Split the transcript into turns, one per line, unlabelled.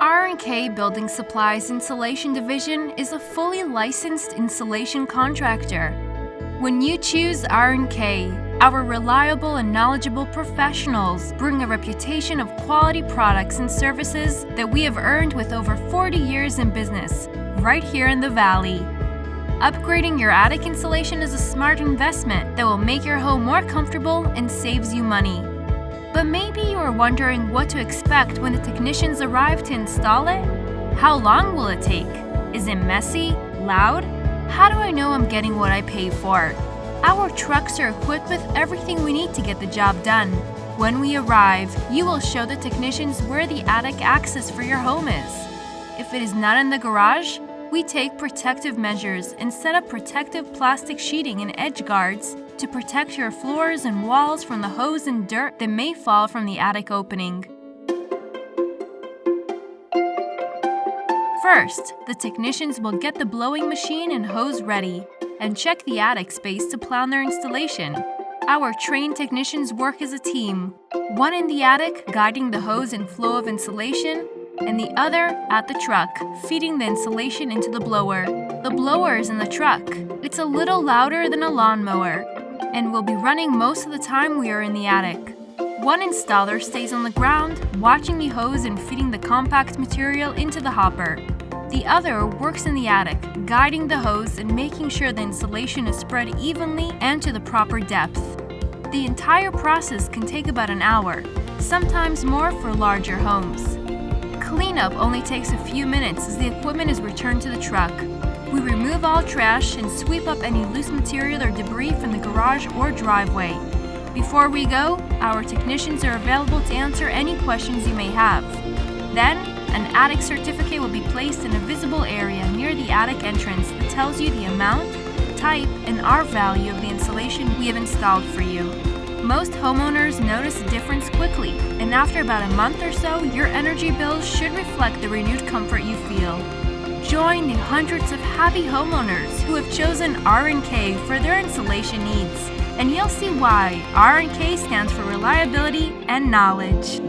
RandK Building Supplies Insulation Division is a fully licensed insulation contractor. When you choose RandK, our reliable and knowledgeable professionals bring a reputation of quality products and services that we have earned with over 40 years in business, right here in the Valley. Upgrading your attic insulation is a smart investment that will make your home more comfortable and saves you money. But maybe you are wondering what to expect when the technicians arrive to install it? How long will it take? Is it messy? Loud? How do I know I'm getting what I pay for? Our trucks are equipped with everything we need to get the job done. When we arrive, you will show the technicians where the attic access for your home is. If it is not in the garage, we take protective measures and set up protective plastic sheeting and edge guards to protect your floors and walls from the hose and dirt that may fall from the attic opening. First, the technicians will get the blowing machine and hose ready and check the attic space to plan their installation. Our trained technicians work as a team, one in the attic guiding the hose and flow of insulation, and the other at the truck, feeding the insulation into the blower. The blower is in the truck. It's a little louder than a lawnmower, and will be running most of the time we are in the attic. One installer stays on the ground, watching the hose and feeding the compact material into the hopper. The other works in the attic, guiding the hose and making sure the insulation is spread evenly and to the proper depth. The entire process can take about an hour, sometimes more for larger homes. Cleanup only takes a few minutes as the equipment is returned to the truck. We remove all trash and sweep up any loose material or debris from the garage or driveway. Before we go, our technicians are available to answer any questions you may have. Then, an attic certificate will be placed in a visible area near the attic entrance that tells you the amount, type, and R value of the insulation we have installed for you. Most homeowners notice a difference quickly, and after about a month or so, your energy bills should reflect the renewed comfort you feel. Join the hundreds of happy homeowners who have chosen RandK for their insulation needs, and you'll see why RandK stands for reliability and knowledge.